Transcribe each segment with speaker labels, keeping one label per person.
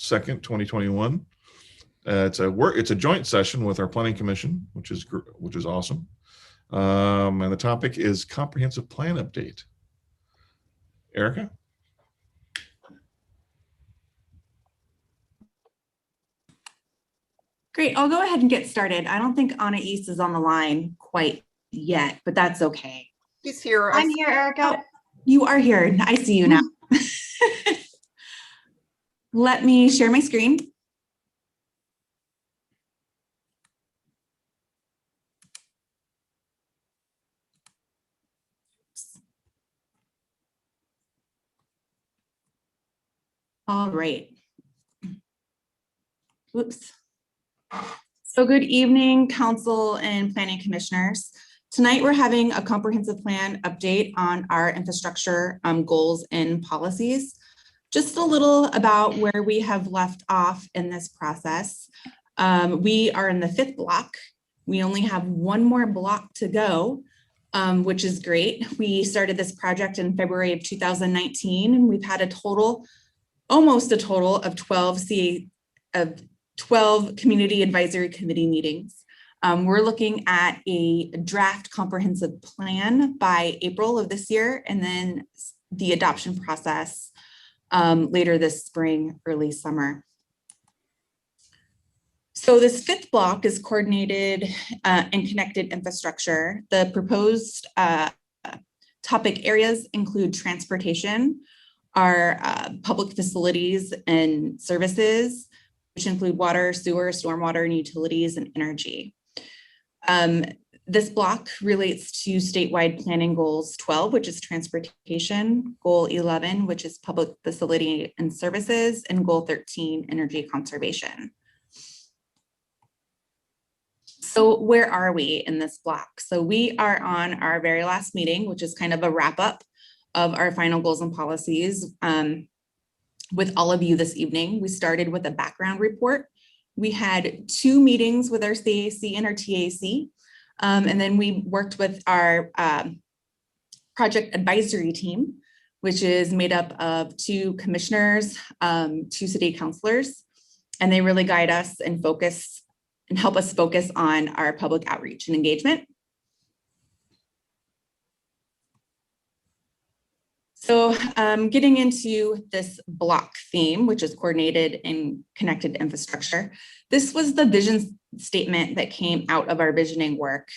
Speaker 1: 2nd, 2021. It's a joint session with our Planning Commission, which is awesome. And the topic is comprehensive plan update. Erica?
Speaker 2: Great, I'll go ahead and get started. I don't think Anna East is on the line quite yet, but that's okay.
Speaker 3: She's here.
Speaker 4: I'm here, Erica.
Speaker 2: Oh, you are here. I see you now. Let me share my screen. All right. Whoops. So good evening, Council and Planning Commissioners. Tonight we're having a comprehensive plan update on our infrastructure goals and policies. Just a little about where we have left off in this process. We are in the 5th block. We only have one more block to go, which is great. We started this project in February of 2019, and we've had almost a total of 12 community advisory committee meetings. We're looking at a draft comprehensive plan by April of this year, and then the adoption process later this spring, early summer. So this 5th block is coordinated and connected infrastructure. The proposed topic areas include transportation, our public facilities and services, which include water, sewer, stormwater, and utilities, and energy. This block relates to statewide planning goals 12, which is transportation, goal 11, which is public facility and services, and goal 13, energy conservation. So where are we in this block? So we are on our very last meeting, which is kind of a wrap up of our final goals and policies with all of you this evening. We started with a background report. We had 2 meetings with our CAC and our TAC. And then we worked with our project advisory team, which is made up of 2 commissioners, 2 city councilors, and they really guide us and help us focus on our public outreach and engagement. So getting into this block theme, which is coordinated and connected infrastructure, this was the vision statement that came out of our visioning work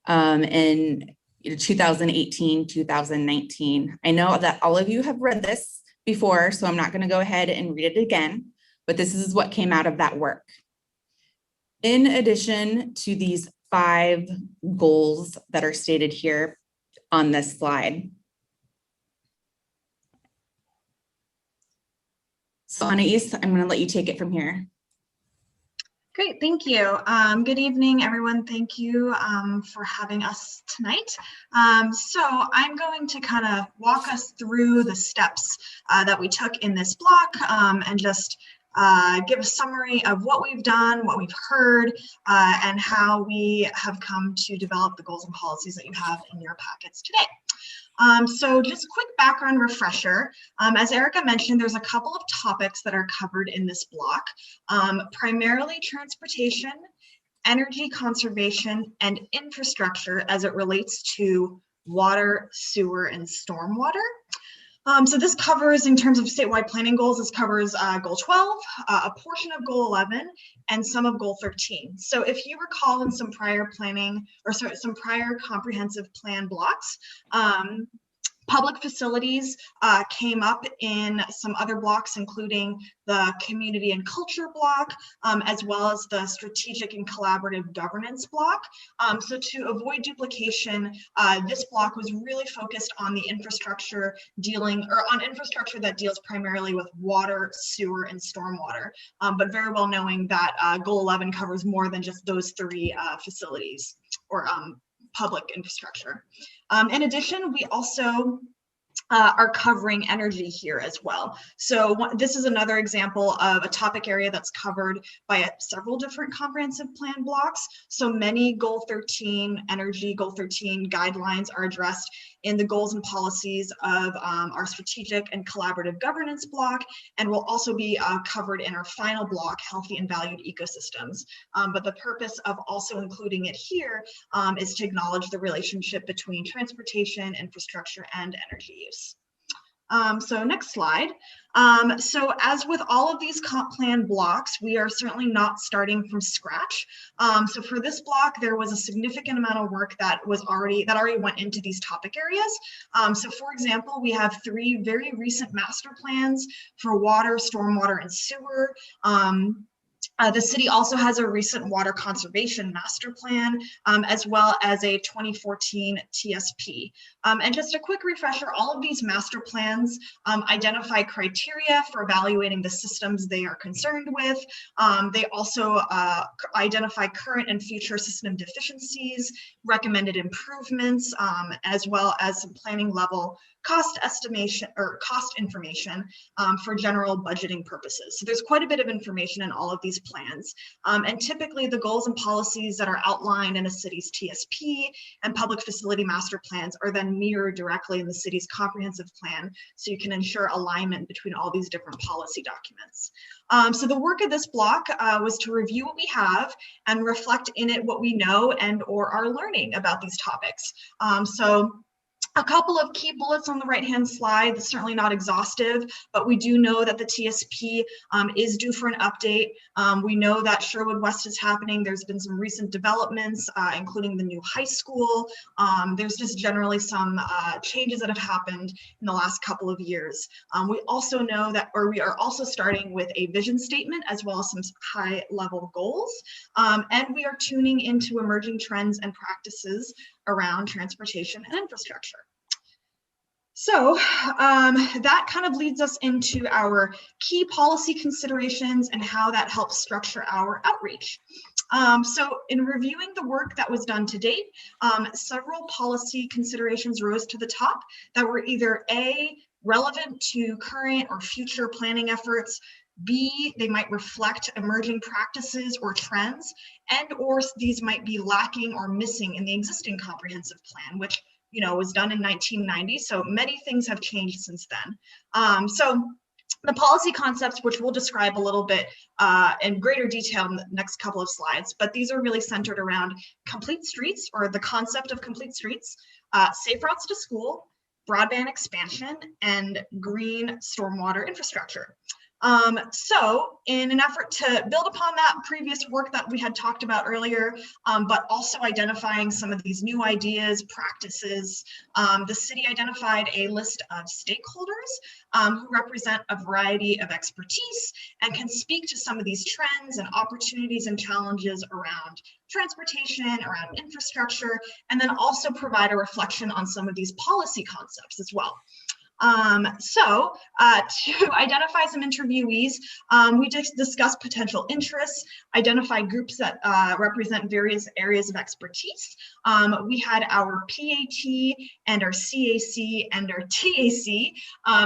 Speaker 2: in 2018, 2019. I know that all of you have read this before, so I'm not going to go ahead and read it again, but this is what came out of that work. In addition to these 5 goals that are stated here on this slide. So Anais, I'm going to let you take it from here.
Speaker 4: Great, thank you. Good evening, everyone. Thank you for having us tonight. So I'm going to kind of walk us through the steps that we took in this block and just give a summary of what we've done, what we've heard, and how we have come to develop the goals and policies that you have in your packets today. So just a quick background refresher. As Erica mentioned, there's a couple of topics that are covered in this block, primarily transportation, energy conservation, and infrastructure as it relates to water, sewer, and stormwater. So this covers, in terms of statewide planning goals, this covers goal 12, a portion of goal 11, and some of goal 13. So if you recall in some prior planning, or sorry, some prior comprehensive plan blocks, public facilities came up in some other blocks, including the community and culture block, as well as the strategic and collaborative governance block. So to avoid duplication, this block was really focused on the infrastructure on infrastructure that deals primarily with water, sewer, and stormwater, but very well knowing that goal 11 covers more than just those 3 facilities or public infrastructure. In addition, we also are covering energy here as well. So this is another example of a topic area that's covered by several different comprehensive plan blocks. So many goal 13 energy, goal 13 guidelines are addressed in the goals and policies of our strategic and collaborative governance block, and will also be covered in our final block, healthy and valued ecosystems. But the purpose of also including it here is to acknowledge the relationship between transportation, infrastructure, and energy use. So next slide. So as with all of these comp plan blocks, we are certainly not starting from scratch. So for this block, there was a significant amount of work that already went into these topic areas. So for example, we have 3 very recent master plans for water, stormwater, and sewer. The city also has a recent water conservation master plan, as well as a 2014 TSP. And just a quick refresher, all of these master plans identify criteria for evaluating the systems they are concerned with. They also identify current and future system deficiencies, recommended improvements, as well as some planning level cost estimation or cost information for general budgeting purposes. So there's quite a bit of information in all of these plans. And typically the goals and policies that are outlined in a city's TSP and public facility master plans are then mirrored directly in the city's comprehensive plan, so you can ensure alignment between all these different policy documents. So the work of this block was to review what we have and reflect in it what we know and or are learning about these topics. So a couple of key bullets on the right-hand slide, certainly not exhaustive, but we do know that the TSP is due for an update. We know that Sherwood West is happening. There's been some recent developments, including the new high school. There's just generally some changes that have happened in the last couple of years. We also know that, or we are also starting with a vision statement as well as some high-level goals. And we are tuning into emerging trends and practices around transportation and infrastructure. So that kind of leads us into our key policy considerations and how that helps structure our outreach. So in reviewing the work that was done to date, several policy considerations rose to the top that were either A, relevant to current or future planning efforts, B, they might reflect emerging practices or trends, and or these might be lacking or missing in the existing comprehensive plan, which was done in 1990. So many things have changed since then. So the policy concepts, which we'll describe a little bit in greater detail in the next couple of slides, but these are really centered around complete streets, or the concept of complete streets, safe routes to school, broadband expansion, and green stormwater infrastructure. So in an effort to build upon that previous work that we had talked about earlier, but also identifying some of these new ideas, practices, the city identified a list of stakeholders who represent a variety of expertise and can speak to some of these trends and opportunities and challenges around transportation, around infrastructure, and then also provide a reflection on some of these policy concepts as well. To identify some interviewees, we discussed potential interests, identify groups that represent various areas of expertise. We had our PAT and our CAC and our TAC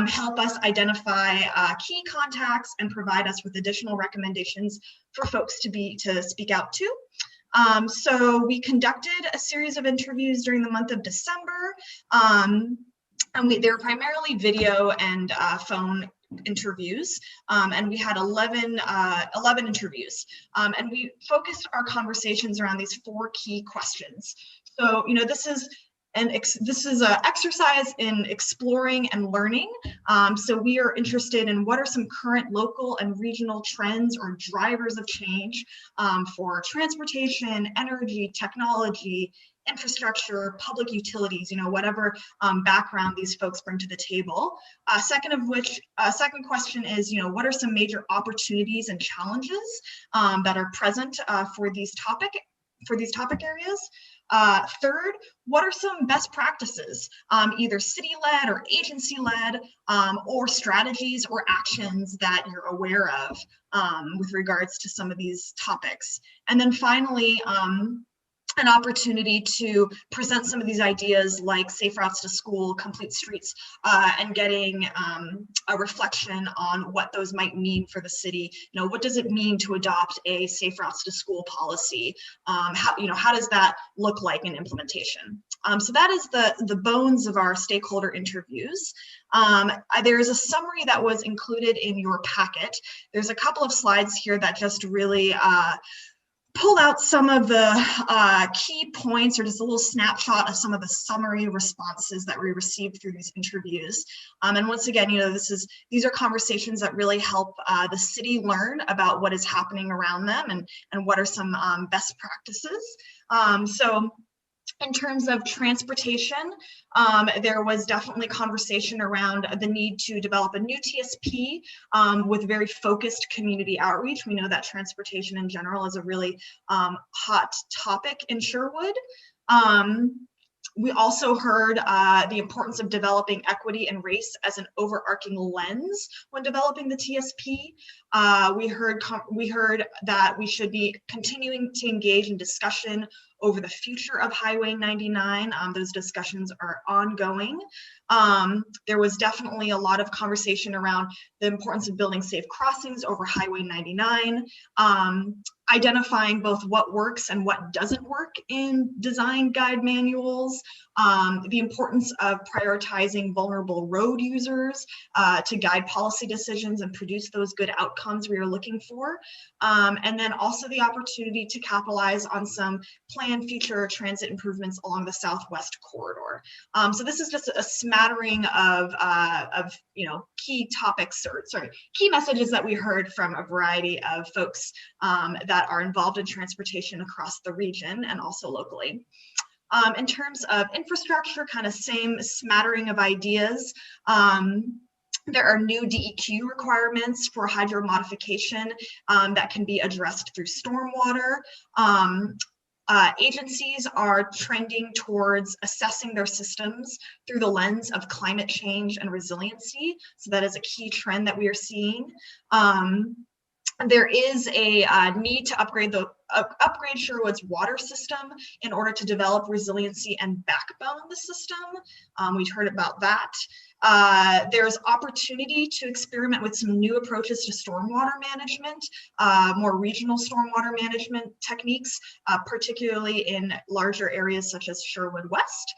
Speaker 4: help us identify key contacts and provide us with additional recommendations for folks to speak out to. So we conducted a series of interviews during the month of December. And they were primarily video and phone interviews, and we had 11 interviews, and we focused our conversations around these 4 key questions. So, this is an exercise in exploring and learning. So we are interested in what are some current local and regional trends or drivers of change for transportation, energy, technology, infrastructure, public utilities, whatever background these folks bring to the table. Second question is, what are some major opportunities and challenges that are present for these topic areas? Third, what are some best practices, either city-led or agency-led, or strategies or actions that you're aware of with regards to some of these topics? And then finally, an opportunity to present some of these ideas like safe routes to school, complete streets, and getting a reflection on what those might mean for the city. You know, what does it mean to adopt a safe routes to school policy? How does that look like in implementation? So that is the bones of our stakeholder interviews. There's a summary that was included in your packet. There's a couple of slides here that just really pull out some of the key points, or just a little snapshot of some of the summary responses that we received through these interviews. And once again, these are conversations that really help the city learn about what is happening around them and what are some best practices. So in terms of transportation, there was definitely conversation around the need to develop a new TSP with very focused community outreach. We know that transportation in general is a really hot topic in Sherwood. We also heard the importance of developing equity and race as an overarching lens when developing the TSP. We heard that we should be continuing to engage in discussion over the future of Highway 99. Those discussions are ongoing. There was definitely a lot of conversation around the importance of building safe crossings over Highway 99, identifying both what works and what doesn't work in design guide manuals, the importance of prioritizing vulnerable road users to guide policy decisions and produce those good outcomes we are looking for. And then also the opportunity to capitalize on some planned future transit improvements along the Southwest corridor. So this is just a smattering of key topics, key messages that we heard from a variety of folks that are involved in transportation across the region and also locally. In terms of infrastructure, kind of same smattering of ideas. There are new DEQ requirements for hydro modification that can be addressed through stormwater. Agencies are trending towards assessing their systems through the lens of climate change and resiliency. So that is a key trend that we are seeing. There is a need to upgrade Sherwood's water system in order to develop resiliency and backbone the system. We've heard about that. There's opportunity to experiment with some new approaches to stormwater management, more regional stormwater management techniques, particularly in larger areas such as Sherwood West.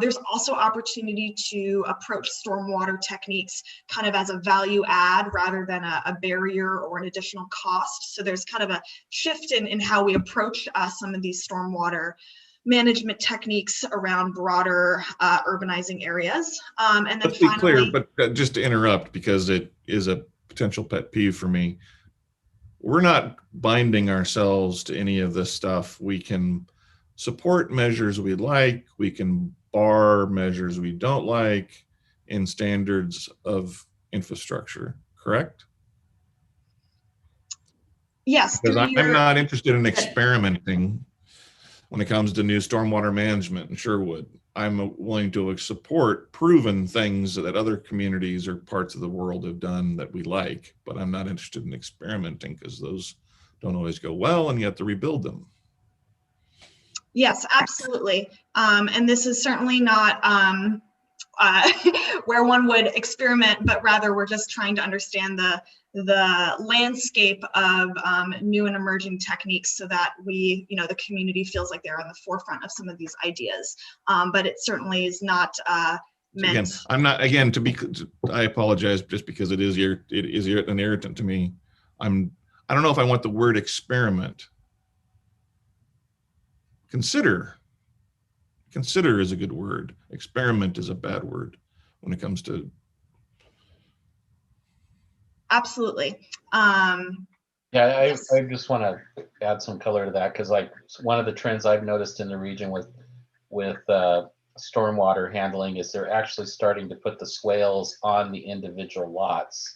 Speaker 4: There's also opportunity to approach stormwater techniques kind of as a value add rather than a barrier or an additional cost. So there's kind of a shift in how we approach some of these stormwater management techniques around broader urbanizing areas. And then
Speaker 1: let's be
Speaker 4: finally,
Speaker 1: clear, but just to interrupt, because it is a potential pet peeve for me. We're not binding ourselves to any of this stuff. We can support measures we like. We can bar measures we don't like in standards of infrastructure, correct?
Speaker 4: yes.
Speaker 1: Because I'm not interested in experimenting when it comes to new stormwater management in Sherwood. I'm willing to support proven things that other communities or parts of the world have done that we like, but I'm not interested in experimenting because those don't always go well and you have to rebuild them.
Speaker 4: Yes, absolutely. And this is certainly not where one would experiment, but rather we're just trying to understand the landscape of new and emerging techniques so that the community feels like they're on the forefront of some of these ideas. But it certainly is not meant.
Speaker 1: Again, I'm not, again, I apologize just because it is an irritant to me. I don't know if I want the word experiment. Consider is a good word. Experiment is a bad word when it comes to.
Speaker 4: Absolutely.
Speaker 3: Yeah, I just want to add some color to that, because like one of the trends I've noticed in the region with stormwater handling is they're actually starting to put the swales on the individual lots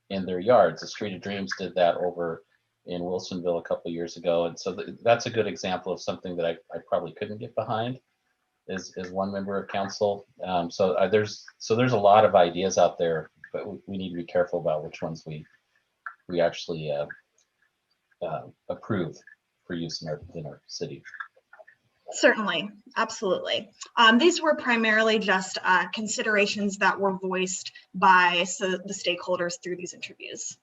Speaker 3: in their yards. The Street of Dreams did that over in Wilsonville a couple of years ago, and so that's a good example of something that I probably couldn't get behind as one member of council. So there's a lot of ideas out there, but we need to be careful about which ones we actually approve for use in our city.
Speaker 4: Certainly, absolutely. These were primarily just considerations that were voiced by the stakeholders through these interviews.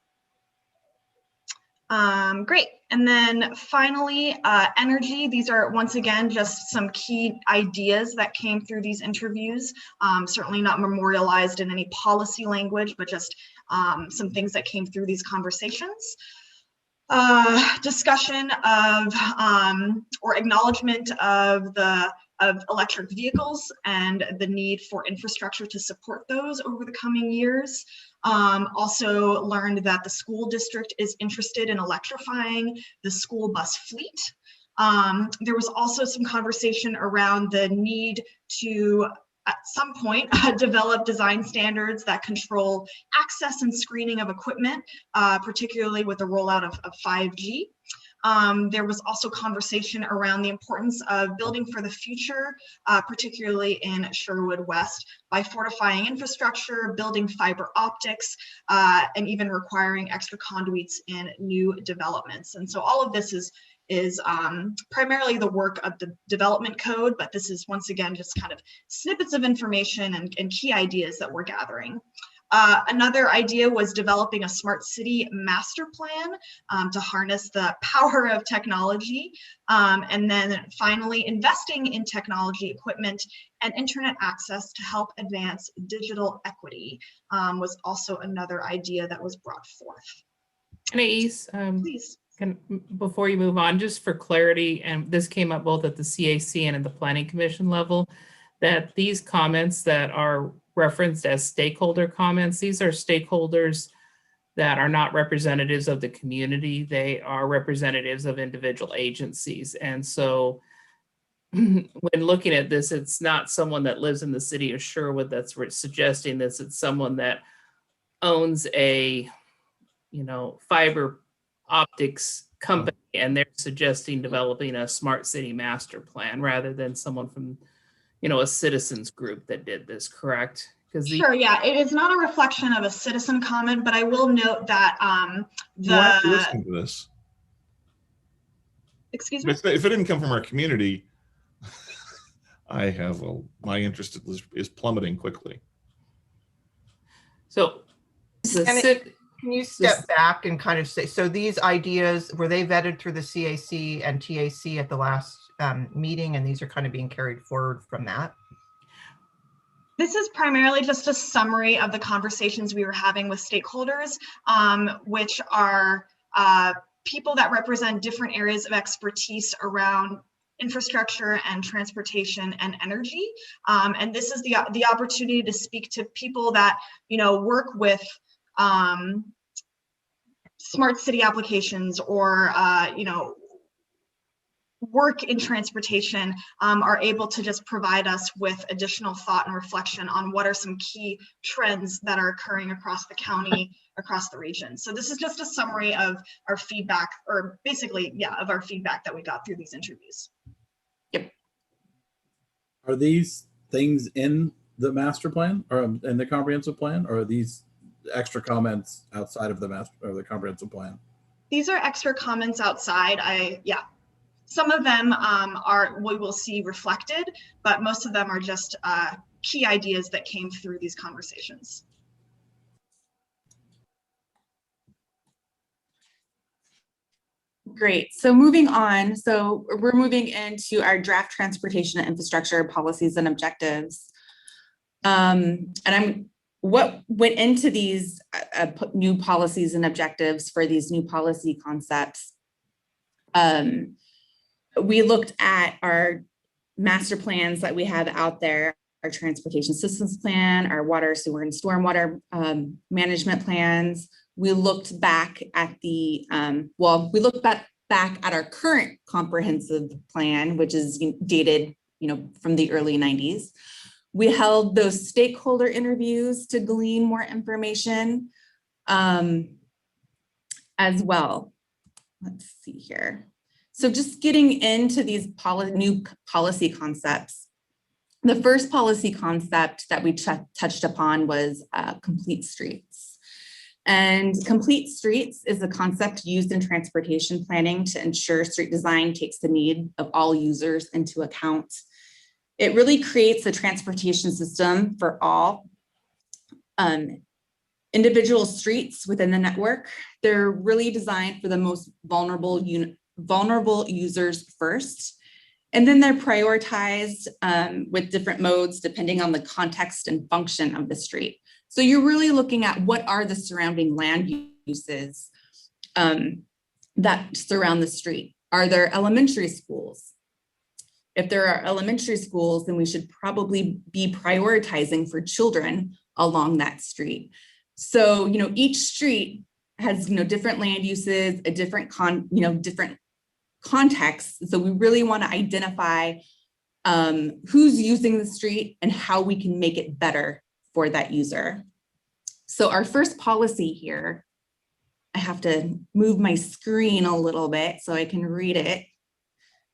Speaker 4: Great. And then finally, energy. These are, once again, just some key ideas that came through these interviews. Certainly not memorialized in any policy language, but just some things that came through these conversations. Discussion of or acknowledgement of electric vehicles and the need for infrastructure to support those over the coming years. Also learned that the school district is interested in electrifying the school bus fleet. There was also some conversation around the need to, at some point, develop design standards that control access and screening of equipment, particularly with the rollout of 5G. There was also conversation around the importance of building for the future, particularly in Sherwood West, by fortifying infrastructure, building fiber optics, and even requiring extra conduits in new developments. And so all of this is primarily the work of the development code, but this is once again just kind of snippets of information and key ideas that we're gathering. Another idea was developing a smart city master plan to harness the power of technology. And then finally, investing in technology equipment and internet access to help advance digital equity was also another idea that was brought forth.
Speaker 5: Anais,
Speaker 4: Please.
Speaker 5: before you move on, just for clarity, and this came up both at the CAC and at the Planning Commission level, that these comments that are referenced as stakeholder comments, these are stakeholders that are not representatives of the community. They are representatives of individual agencies. And so when looking at this, it's not someone that lives in the city of Sherwood that's suggesting this. It's someone that owns a, fiber optics company, and they're suggesting developing a smart city master plan rather than someone from, a citizens group that did this, correct?
Speaker 4: Sure, yeah, it is not a reflection of a citizen comment, but I will note that
Speaker 1: Why are you listening to this?
Speaker 4: Excuse me?
Speaker 1: If it didn't come from our community, my interest is plummeting quickly.
Speaker 5: So
Speaker 6: can you step back and kind of say, so these ideas, were they vetted through the CAC and TAC at the last meeting, and these are kind of being carried forward from that?
Speaker 4: This is primarily just a summary of the conversations we were having with stakeholders, which are people that represent different areas of expertise around infrastructure and transportation and energy. And this is the opportunity to speak to people that, work with smart city applications or, work in transportation, are able to just provide us with additional thought and reflection on what are some key trends that are occurring across the county, across the region. So this is just a summary of our feedback, or basically, of our feedback that we got through these interviews.
Speaker 2: Yep.
Speaker 7: Are these things in the master plan or in the comprehensive plan, or are these extra comments outside of the the comprehensive plan?
Speaker 4: These are extra comments outside. Some of them we will see reflected, but most of them are just key ideas that came through these conversations.
Speaker 2: Great. So moving on. So we're moving into our draft transportation and infrastructure policies and objectives. What went into these new policies and objectives for these new policy concepts? We looked at our master plans that we have out there, our transportation systems plan, our water, sewer, and stormwater management plans. We looked back at back at our current comprehensive plan, which is dated, from the early 90s. We held those stakeholder interviews to glean more information as well. Let's see here. So just getting into these new policy concepts. The first policy concept that we touched upon was complete streets. And complete streets is a concept used in transportation planning to ensure street design takes the need of all users into account. It really creates a transportation system for all individual streets within the network. They're really designed for the most vulnerable users first. And then they're prioritized with different modes depending on the context and function of the street. So you're really looking at what are the surrounding land uses that surround the street. Are there elementary schools? If there are elementary schools, then we should probably be prioritizing for children along that street. So, each street has, different land uses, a different different context. So we really want to identify who's using the street and how we can make it better for that user. So our first policy here, I have to move my screen a little bit so I can read it.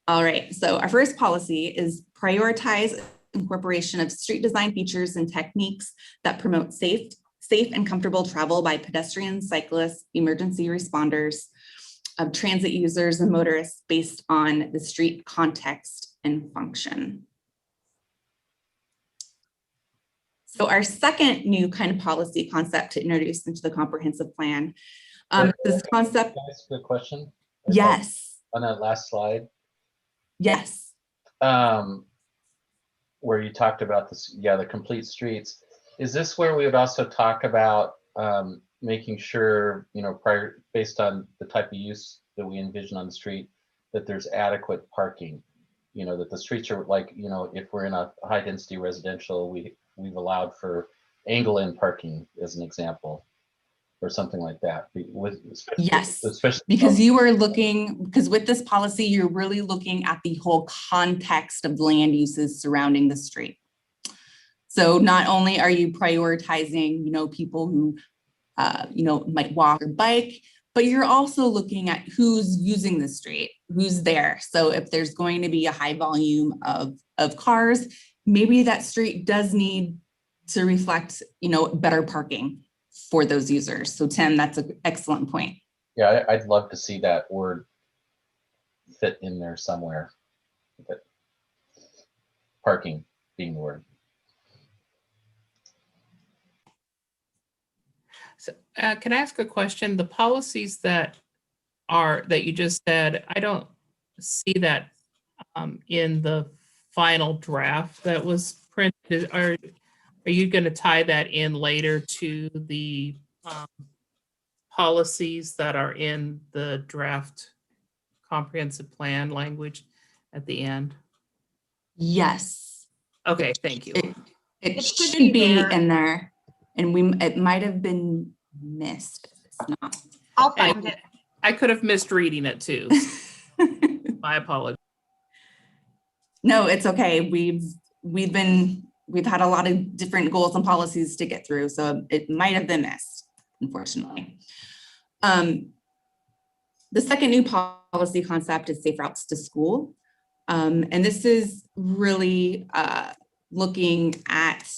Speaker 2: All right, so our first policy is prioritize incorporation of street design features and techniques that promote safe and comfortable travel by pedestrians, cyclists, emergency responders, of transit users and motorists based on the street context and function. So our second new kind of policy concept to introduce into the comprehensive plan, this concept.
Speaker 3: Can I ask you a question?
Speaker 2: Yes.
Speaker 3: On that last slide.
Speaker 2: Yes.
Speaker 3: Where you talked about this, the complete streets. Is this where we would also talk about making sure, based on the type of use that we envision on the street, that there's adequate parking, that the streets are like, if we're in a high density residential, we've allowed for angle in parking as an example, or something like that.
Speaker 2: Yes,
Speaker 3: especially
Speaker 2: because because with this policy, you're really looking at the whole context of land uses surrounding the street. So not only are you prioritizing, people who, might walk or bike, but you're also looking at who's using the street, who's there. So if there's going to be a high volume of cars, maybe that street does need to reflect, better parking for those users. So Tim, that's an excellent point.
Speaker 3: Yeah, I'd love to see that word fit in there somewhere. Parking being the word.
Speaker 5: So, can I ask a question? The policies that you just said, I don't see that in the final draft that was printed. Are you going to tie that in later to the policies that are in the draft comprehensive plan language at the end?
Speaker 2: Yes.
Speaker 5: Okay, thank you.
Speaker 2: It
Speaker 4: should
Speaker 2: should
Speaker 4: be
Speaker 2: be
Speaker 4: there.
Speaker 2: in there, and it might have been missed. It's not.
Speaker 4: I'll find it.
Speaker 5: I could have missed reading it too. My apologies.
Speaker 2: No, it's okay. We've had a lot of different goals and policies to get through, so it might have been missed, unfortunately. The second new policy concept is safe routes to school. And this is really looking at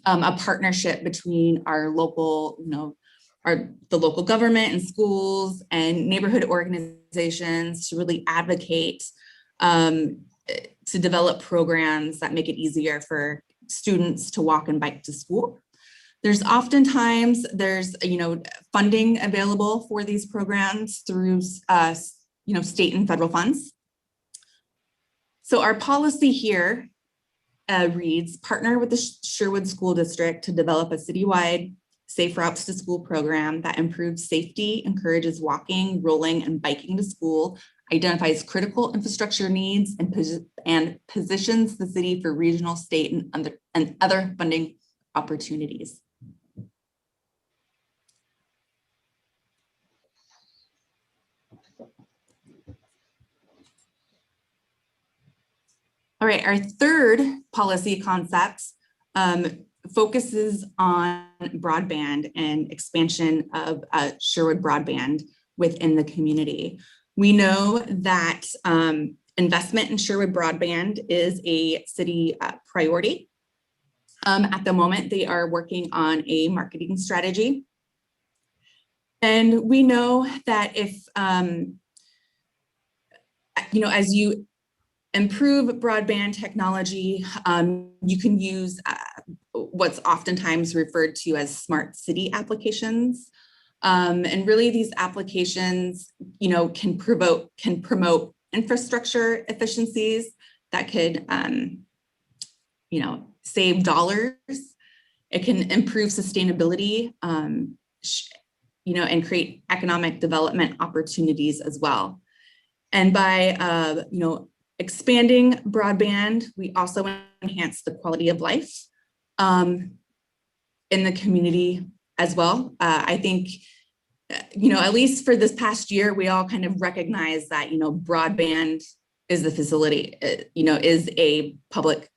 Speaker 2: a partnership between our local, the local government and schools and neighborhood organizations to really advocate to develop programs that make it easier for students to walk and bike to school. There's oftentimes funding available for these programs through state and federal funds. So our policy here reads, partner with the Sherwood School District to develop a citywide safe routes to school program that improves safety, encourages walking, rolling, and biking to school, identifies critical infrastructure needs, and positions the city for regional, state, and other funding opportunities. All right, our third policy concept focuses on broadband and expansion of Sherwood broadband within the community. We know that investment in Sherwood broadband is a city priority. At the moment, they are working on a marketing strategy And we know that if, as you improve broadband technology, you can use what's oftentimes referred to as smart city applications. And really these applications, can promote infrastructure efficiencies that could, save dollars. It can improve sustainability, and create economic development opportunities as well. And by, expanding broadband, we also enhance the quality of life in the community as well. I think, at least for this past year, we all kind of recognize that, broadband is the facility, is a public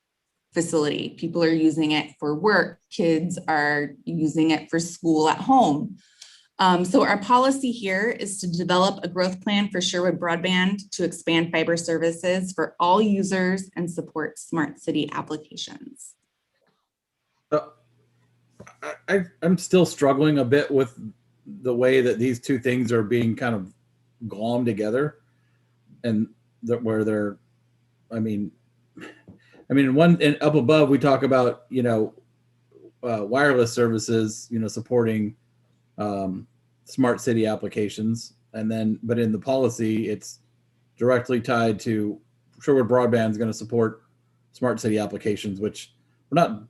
Speaker 2: facility. People are using it for work. Kids are using it for school at home. So our policy here is to develop a growth plan for Sherwood Broadband to expand fiber services for all users and support smart city applications.
Speaker 7: I'm still struggling a bit with the way that these two things are being kind of glommed together, and where they're, and up above we talk about wireless services, supporting smart city applications, and then but in the policy it's directly tied to Sherwood Broadband is going to support smart city applications, which we're not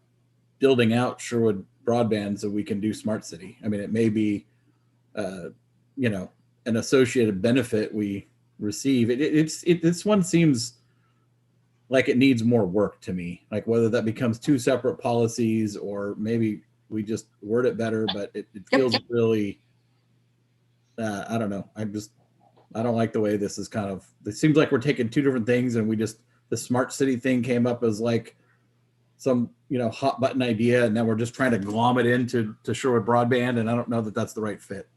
Speaker 7: building out Sherwood Broadband so we can do smart city. It may be an associated benefit we receive. This one seems like it needs more work to me, like whether that becomes two separate policies or maybe we just word it better, but it feels really I don't know. I don't like the way this is kind of, it seems like we're taking two different things and the smart city thing came up as like some, hot button idea. And now we're just trying to glom it into Sherwood Broadband. And I don't know that that's the right fit.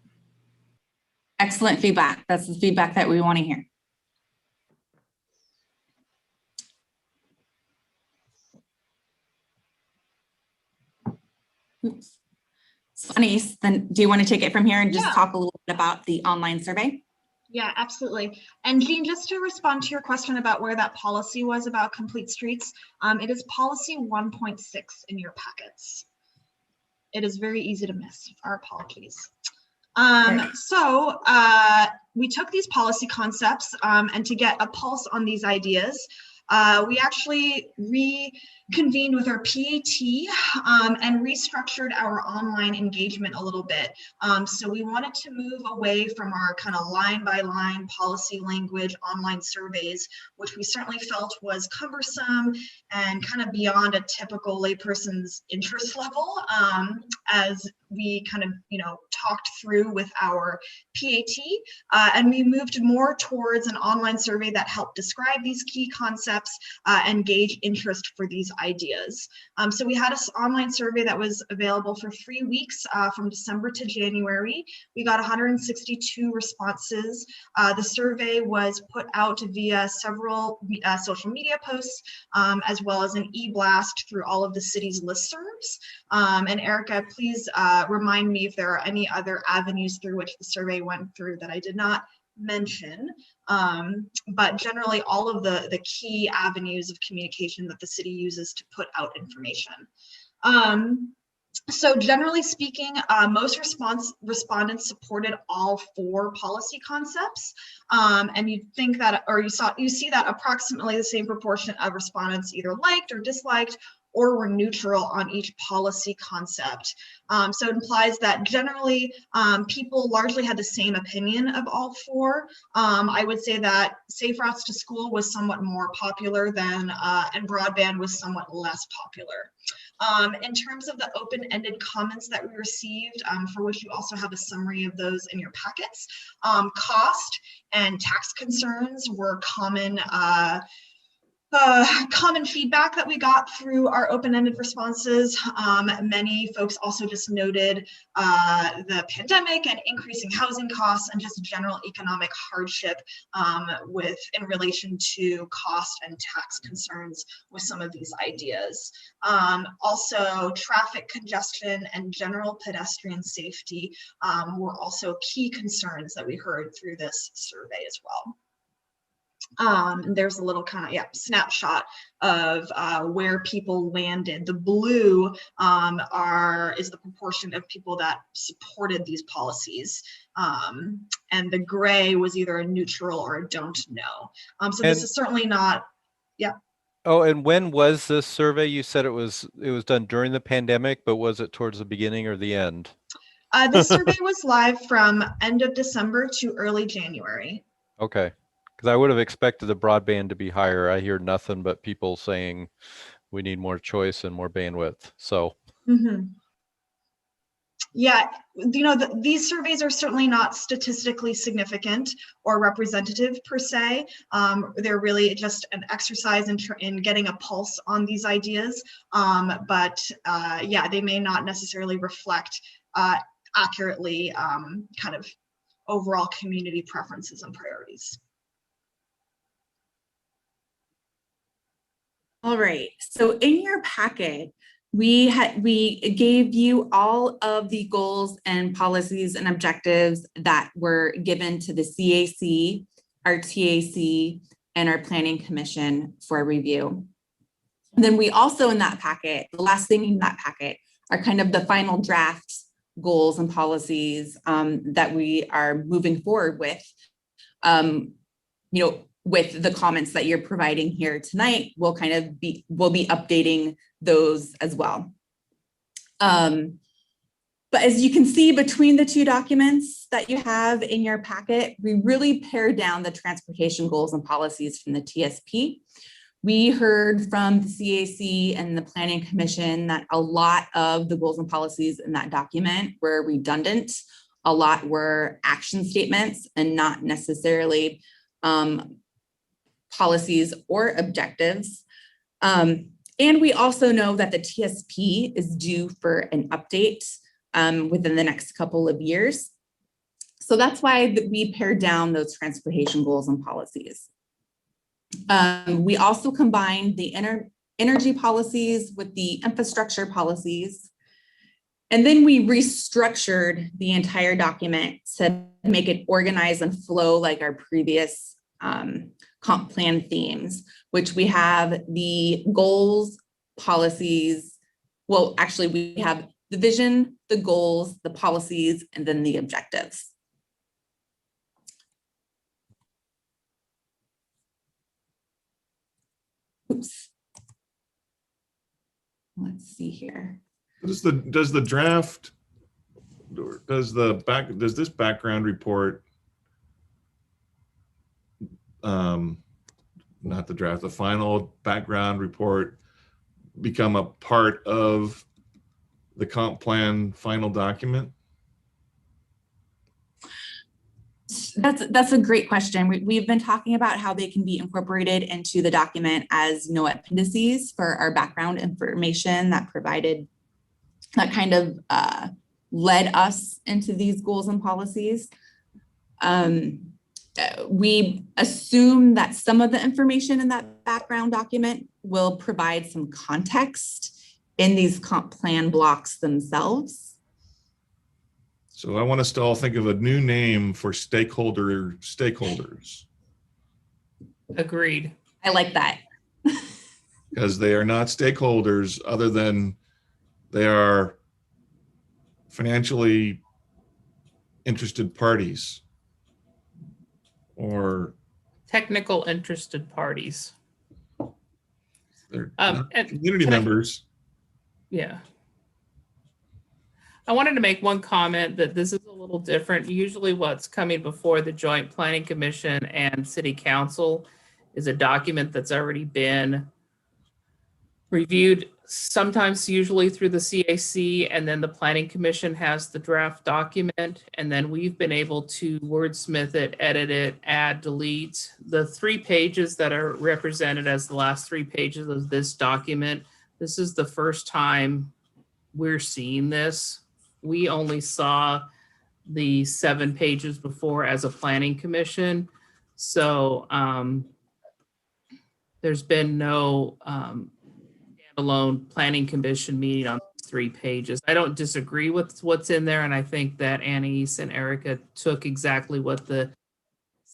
Speaker 2: Excellent feedback. That's the feedback that we want to hear. Oops. Sunny, then do you want to take it from here and just talk a little bit about the online survey?
Speaker 4: Yeah, absolutely. And Jean, just to respond to your question about where that policy was about complete streets, it is policy 1.6 in your packets. It is very easy to miss. Our apologies. So we took these policy concepts and to get a pulse on these ideas, we actually reconvened with our PAT and restructured our online engagement a little bit. So we wanted to move away from our kind of line by line policy language online surveys, which we certainly felt was cumbersome and kind of beyond a typical layperson's interest level, as we kind of, talked through with our PAT, and we moved more towards an online survey that helped describe these key concepts and gauge interest for these ideas. So we had an online survey that was available for 3 weeks from December to January. We got 162 responses. The survey was put out via several social media posts, as well as an e-blast through all of the city's listservs. And Erica, please remind me if there are any other avenues through which the survey went through that I did not mention, but generally all of the key avenues of communication that the city uses to put out information. So generally speaking, most respondents supported all 4 policy concepts, and you'd think that, or you see that approximately the same proportion of respondents either liked or disliked or were neutral on each policy concept. So it implies that generally people largely had the same opinion of all 4. I would say that safe routes to school was somewhat more popular than, and broadband was somewhat less popular. In terms of the open-ended comments that we received, for which you also have a summary of those in your packets, cost and tax concerns were common Common feedback that we got through our open-ended responses. Many folks also just noted the pandemic and increasing housing costs and just general economic hardship in relation to cost and tax concerns with some of these ideas. Also, traffic congestion and general pedestrian safety were also key concerns that we heard through this survey as well. There's a little kind of snapshot of where people landed. The blue is the proportion of people that supported these policies, and the gray was either a neutral or a don't know. So this is certainly not.
Speaker 8: Oh, and when was this survey? You said it was done during the pandemic, but was it towards the beginning or the end?
Speaker 4: This survey was live from end of December to early January.
Speaker 8: Okay. Because I would have expected the broadband to be higher. I hear nothing but people saying we need more choice and more bandwidth. So,
Speaker 4: yeah, these surveys are certainly not statistically significant or representative per se. They're really just an exercise in getting a pulse on these ideas. But they may not necessarily reflect accurately kind of overall community preferences and priorities.
Speaker 2: All right, so in your packet, we gave you all of the goals and policies and objectives that were given to the CAC, our TAC, and our Planning Commission for review. And then we also in that packet, the last thing in that packet are kind of the final draft goals and policies that we are moving forward with. With the comments that you're providing here tonight, we'll be updating those as well. But as you can see between the two documents that you have in your packet, we really pared down the transportation goals and policies from the TSP. We heard from the CAC and the Planning Commission that a lot of the goals and policies in that document were redundant. A lot were action statements and not necessarily policies or objectives. And we also know that the TSP is due for an update within the next couple of years. So that's why we pared down those transportation goals and policies. We also combined the energy policies with the infrastructure policies. And then we restructured the entire document to make it organize and flow like our previous comp plan themes, which we have the goals, policies. Well, actually, we have the vision, the goals, the policies, and then the objectives. Oops. Let's see here.
Speaker 1: Does this background report, not the draft, the final background report become a part of the comp plan final document?
Speaker 2: That's a great question. We've been talking about how they can be incorporated into the document as appendices for our background information that kind of led us into these goals and policies. We assume that some of the information in that background document will provide some context in these comp plan blocks themselves.
Speaker 1: So I want us to all think of a new name for stakeholders.
Speaker 5: Agreed.
Speaker 2: I like that.
Speaker 1: Because they are not stakeholders other than they are financially interested parties or
Speaker 5: Technical interested parties.
Speaker 1: they're
Speaker 5: And
Speaker 1: community
Speaker 5: can I-
Speaker 1: members.
Speaker 5: Yeah. I wanted to make one comment that this is a little different. Usually what's coming before the Joint Planning Commission and City Council is a document that's already been reviewed sometimes usually through the CAC, and then the Planning Commission has the draft document, and then we've been able to wordsmith it, edit it, add, delete. The 3 pages that are represented as the last 3 pages of this document, this is the first time we're seeing this. We only saw the 7 pages before as a Planning Commission. So there's been no standalone Planning Commission meeting on 3 pages. I don't disagree with what's in there, and I think that Anais and Erica took exactly what the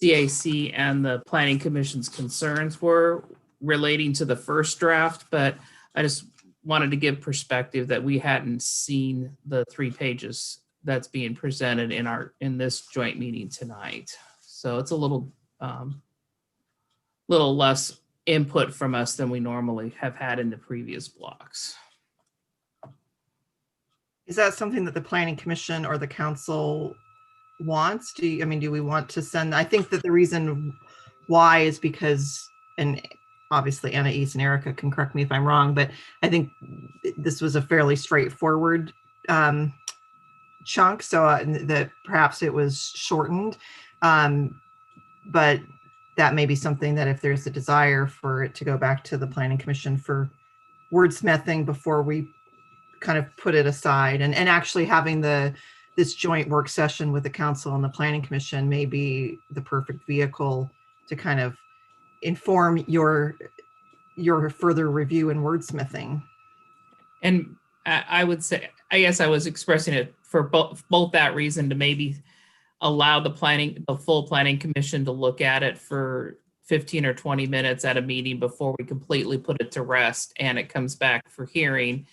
Speaker 5: CAC and the Planning Commission's concerns were relating to the first draft, but I just wanted to give perspective that we hadn't seen the 3 pages that's being presented in this joint meeting tonight. So it's a little less input from us than we normally have had in the previous blocks.
Speaker 6: Is that something that the Planning Commission or the council wants? Do we want to send? I think that the reason why is because, and obviously Anais and Erica can correct me if I'm wrong, but I think this was a fairly straightforward chunk, so that perhaps it was shortened. But that may be something that if there's a desire for it to go back to the Planning Commission for wordsmithing before we kind of put it aside, and actually having this joint work session with the council and the Planning Commission may be the perfect vehicle to kind of inform your further review and wordsmithing.
Speaker 5: And I would say, I guess I was expressing it for both that reason, to maybe allow the full Planning Commission to look at it for 15 or 20 minutes at a meeting before we completely put it to rest and it comes back for hearing.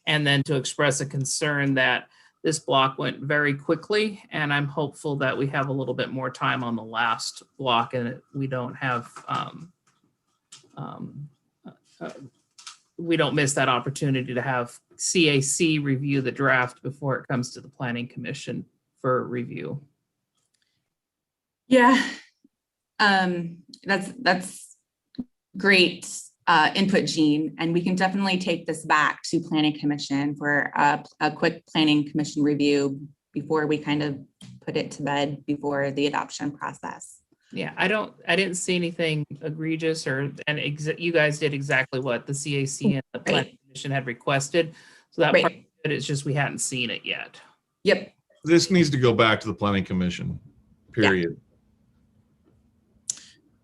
Speaker 5: And then to express a concern that this block went very quickly, and I'm hopeful that we have a little bit more time on the last block and we don't have, we don't miss that opportunity to have CAC review the draft before it comes to the Planning Commission for review.
Speaker 2: Yeah, that's great input, Jean, and we can definitely take this back to Planning Commission for a quick Planning Commission review before we kind of put it to bed before the adoption process.
Speaker 5: Yeah, I didn't see anything egregious you guys did exactly what the CAC and the Planning Commission had requested. So that part of it is just we hadn't seen it yet.
Speaker 2: Yep.
Speaker 1: This needs to go back to the Planning Commission, period.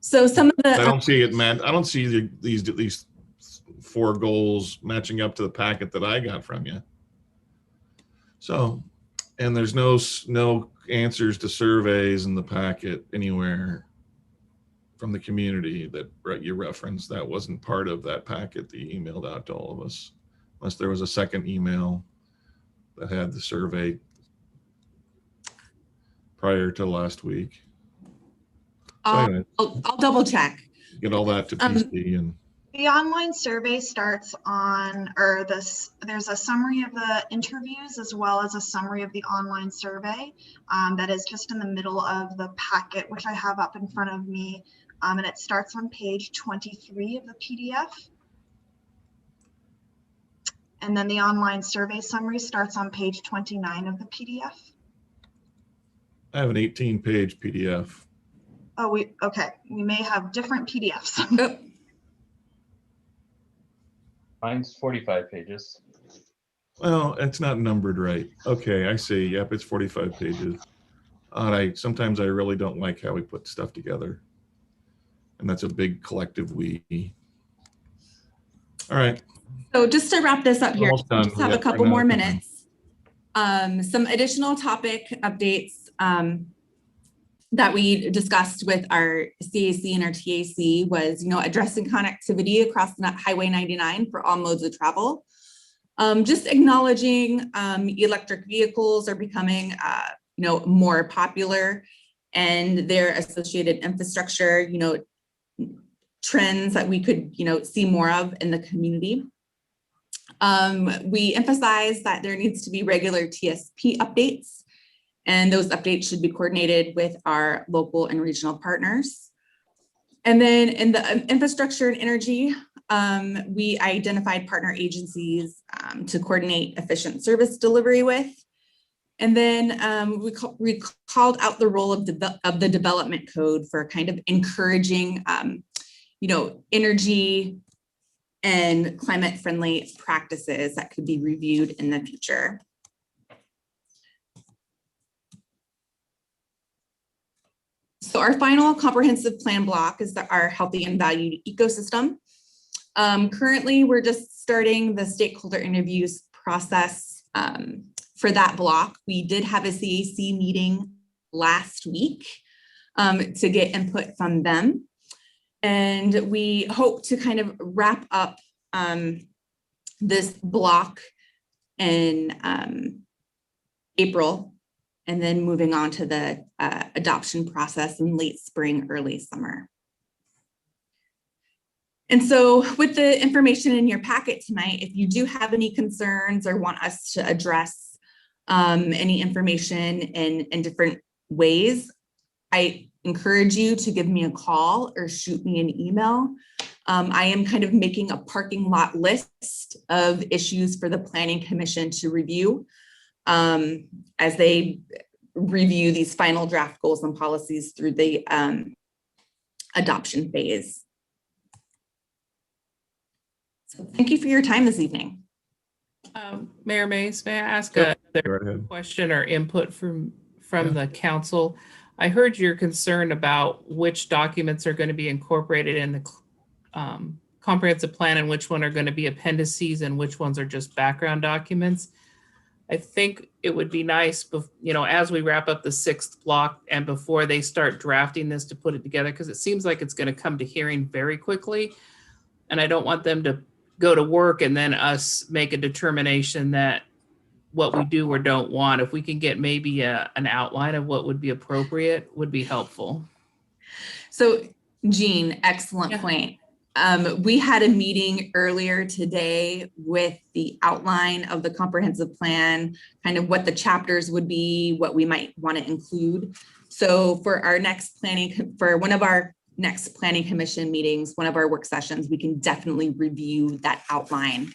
Speaker 2: So some of the
Speaker 1: I don't see it, man. I don't see these 4 goals matching up to the packet that I got from you. So, and there's no answers to surveys in the packet anywhere from the community that you referenced. That wasn't part of that packet that you emailed out to all of us, unless there was a second email that had the survey prior to last week. So anyway,
Speaker 2: I'll double check.
Speaker 1: get all that to PC and
Speaker 4: The online survey starts on, there's a summary of the interviews as well as a summary of the online survey that is just in the middle of the packet, which I have up in front of me. And it starts on page 23 of the PDF. And then the online survey summary starts on page 29 of the PDF.
Speaker 1: I have an 18-page PDF.
Speaker 4: Oh, okay. We may have different PDFs.
Speaker 3: Mine's 45 pages.
Speaker 1: Well, it's not numbered right. Okay, I see. Yep, it's 45 pages. Sometimes I really don't like how we put stuff together. And that's a big collective we. All right.
Speaker 2: So just to wrap this up here,
Speaker 1: Almost done.
Speaker 2: just have
Speaker 1: We
Speaker 2: a
Speaker 1: got
Speaker 2: couple
Speaker 1: run out
Speaker 2: more
Speaker 1: of time.
Speaker 2: minutes. Some additional topic updates that we discussed with our CAC and our TAC was, addressing connectivity across Highway 99 for all modes of travel. Just acknowledging electric vehicles are becoming, more popular, and their associated infrastructure, trends that we could, see more of in the community. We emphasize that there needs to be regular TSP updates, and those updates should be coordinated with our local and regional partners. And then in the infrastructure and energy, we identified partner agencies to coordinate efficient service delivery with. And then we called out the role of the development code for kind of encouraging, energy and climate friendly practices that could be reviewed in the future. So our final comprehensive plan block is our healthy and valued ecosystem. Currently, we're just starting the stakeholder interviews process for that block. We did have a CAC meeting last week to get input from them. And we hope to kind of wrap up this block in April, and then moving on to the adoption process in late spring, early summer. And so with the information in your packet tonight, if you do have any concerns or want us to address any information in different ways, I encourage you to give me a call or shoot me an email. I am kind of making a parking lot list of issues for the Planning Commission to review as they review these final draft goals and policies through the adoption phase. So thank you for your time this evening.
Speaker 5: Mayor Mays, may I ask
Speaker 1: Yep,
Speaker 5: a
Speaker 1: go right ahead.
Speaker 5: question or input from
Speaker 1: Yeah.
Speaker 5: the council? I heard your concern about which documents are going to be incorporated in the comprehensive plan and which one are going to be appendices and which ones are just background documents. I think it would be nice, as we wrap up the 6th block and before they start drafting this, to put it together, because it seems like it's going to come to hearing very quickly. And I don't want them to go to work and then us make a determination that what we do or don't want. If we can get maybe an outline of what would be appropriate, would be helpful.
Speaker 2: So Jean, excellent
Speaker 5: Yeah.
Speaker 2: point. We had a meeting earlier today with the outline of the comprehensive plan, kind of what the chapters would be, what we might want to include. So for our next for one of our next Planning Commission meetings, one of our work sessions, we can definitely review that outline,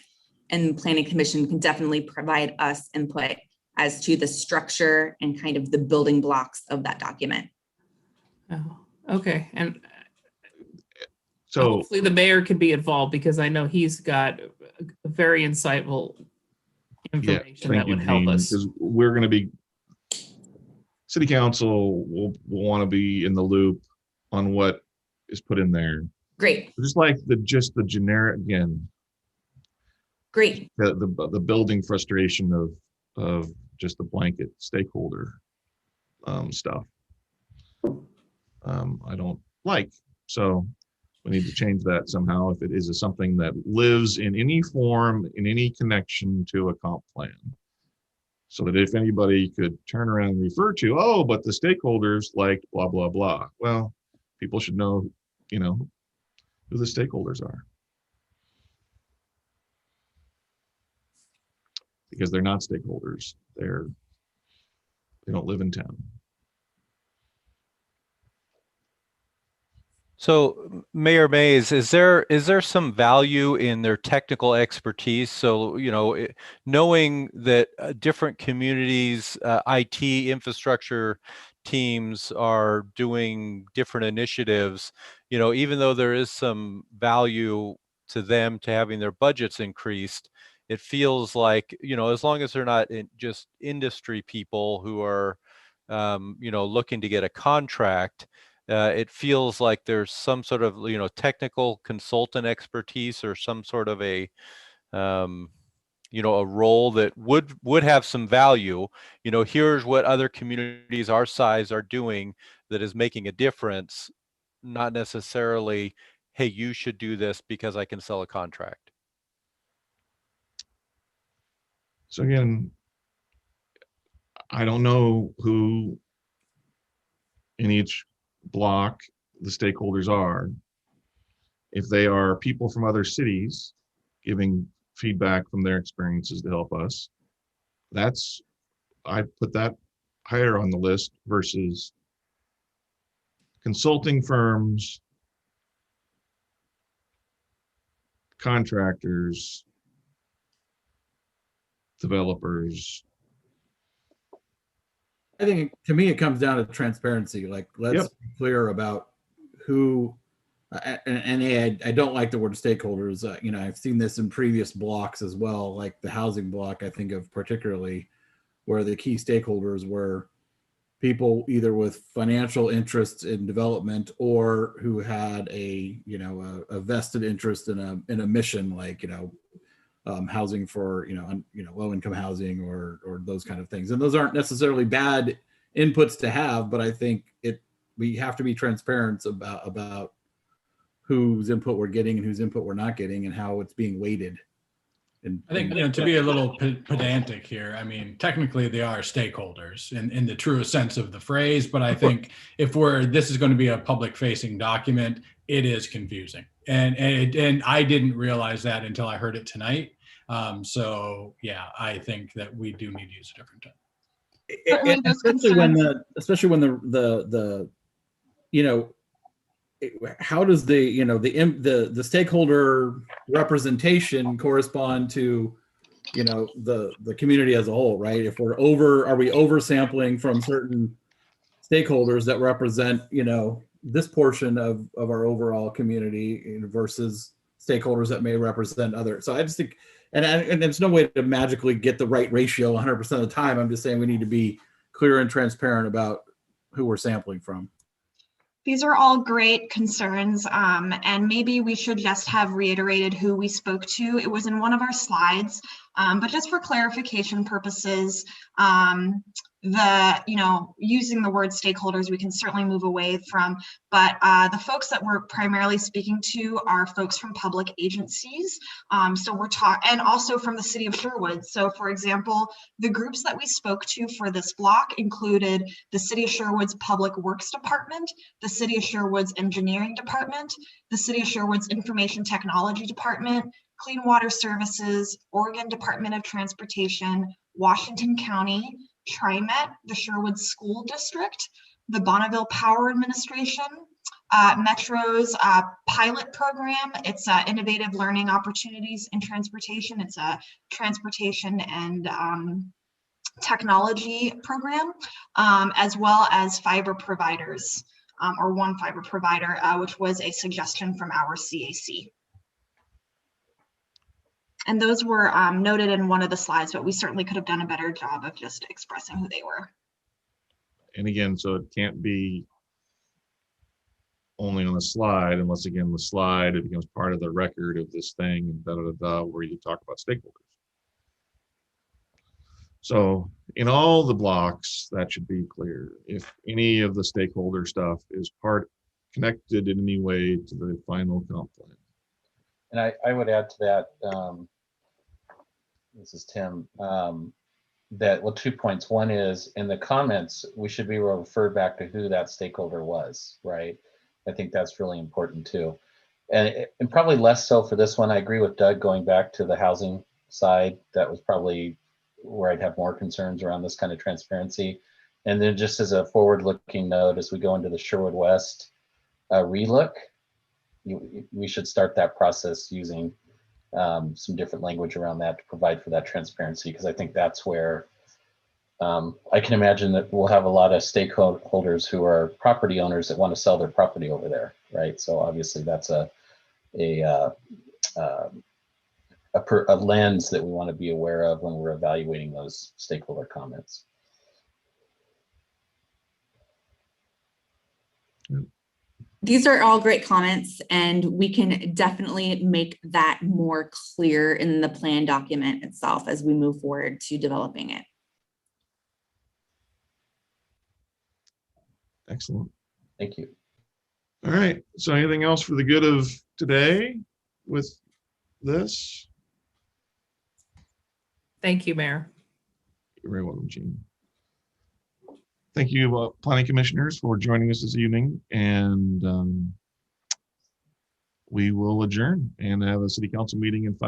Speaker 2: and Planning Commission can definitely provide us input as to the structure and kind of the building blocks of that document.
Speaker 5: Oh, okay. And
Speaker 1: So
Speaker 5: hopefully the mayor can be involved, because I know he's got very insightful
Speaker 1: yeah,
Speaker 5: information that
Speaker 1: thank you,
Speaker 5: would help
Speaker 1: Jean,
Speaker 5: us.
Speaker 1: because we're going to be, city council will want to be in the loop on what is put in there.
Speaker 2: Great,
Speaker 1: Just like the generic, again,
Speaker 2: great.
Speaker 1: the building frustration of just the blanket stakeholder stuff. I don't like, so we need to change that somehow if it is something that lives in any form, in any connection to a comp plan. So that if anybody could turn around and refer to, oh, but the stakeholders like blah, blah, blah. Well, people should know, who the stakeholders are. Because they're not stakeholders. They don't live in town.
Speaker 8: So Mayor Mays, is there some value in their technical expertise? So, knowing that different communities, IT infrastructure teams are doing different initiatives, even though there is some value to them to having their budgets increased, it feels like, as long as they're not just industry people who are, looking to get a contract, it feels like there's some sort of, technical consultant expertise or some sort of a role that would have some value. Here's what other communities our size are doing that is making a difference, not necessarily, hey, you should do this because I can sell a contract.
Speaker 1: So again, I don't know who in each block the stakeholders are. If they are people from other cities giving feedback from their experiences to help us, I put that higher on the list versus consulting firms contractors, developers.
Speaker 7: I think to me, it comes down to transparency. Like, let's
Speaker 1: Yep.
Speaker 7: be clear about who, I don't like the word stakeholders. You know, I've seen this in previous blocks as well, like the housing block, I think of particularly, where the key stakeholders were people either with financial interests in development or who had a, you know, a vested interest in a mission, like, you know, housing for, low income housing or those kind of things. And those aren't necessarily bad inputs to have, but I think we have to be transparent about whose input we're getting and whose input we're not getting and how it's being weighted. And
Speaker 9: I think, to be a little pedantic here, I mean, technically they are stakeholders in the truest sense of the phrase, but I think if this is going to be a public facing document, it is confusing. And I didn't realize that until I heard it tonight. So yeah, I think that we do need to use a different term.
Speaker 4: Certainly those
Speaker 7: especially when the you know, how does the stakeholder representation correspond to, you know, the community as a whole, right? If are we oversampling from certain stakeholders that represent, you know, this portion of our overall community versus stakeholders that may represent other. So I just think, and there's no way to magically get the right ratio 100% of the time. I'm just saying we need to be clear and transparent about who we're sampling from.
Speaker 4: These are all great concerns, and maybe we should just have reiterated who we spoke to. It was in one of our slides, but just for clarification purposes, using the word stakeholders, we can certainly move away from, but the folks that we're primarily speaking to are folks from public agencies. So we're talking, and also from the city of Sherwood. So for example, the groups that we spoke to for this block included the city of Sherwood's Public Works Department, the city of Sherwood's Engineering Department, the city of Sherwood's Information Technology Department, Clean Water Services, Oregon Department of Transportation, Washington County, TriMet, the Sherwood School District, the Bonneville Power Administration, Metro's pilot program. It's Innovative Learning Opportunities in Transportation. It's a transportation and technology program, as well as fiber providers, or one fiber provider, which was a suggestion from our CAC. And those were noted in one of the slides, but we certainly could have done a better job of just expressing who they were.
Speaker 1: And again, so it can't be only on the slide unless, again, the slide, it becomes part of the record of this thing and da-da-da-da, where you talk about stakeholders. So in all the blocks, that should be clear. If any of the stakeholder stuff is connected in any way to the final comp plan.
Speaker 3: And I would add to that, this is Tim, that 2 points. One is in the comments, we should be able to refer back to who that stakeholder was, right? I think that's really important too. And probably less so for this one. I agree with Doug going back to the housing side. That was probably where I'd have more concerns around this kind of transparency. And then just as a forward-looking note, as we go into the Sherwood West relook, we should start that process using some different language around that to provide for that transparency, because I think that's where I can imagine that we'll have a lot of stakeholders who are property owners that want to sell their property over there, right? So obviously that's a lens that we want to be aware of when we're evaluating those stakeholder comments.
Speaker 2: These are all great comments, and we can definitely make that more clear in the plan document itself as we move forward to developing it.
Speaker 1: Excellent.
Speaker 3: Thank you.
Speaker 1: All right. So anything else for the good of today with this?
Speaker 5: Thank you, Mayor.
Speaker 1: You're very welcome, Jean. Thank you, planning commissioners, for joining us this evening, and we will adjourn and have a city council meeting in 5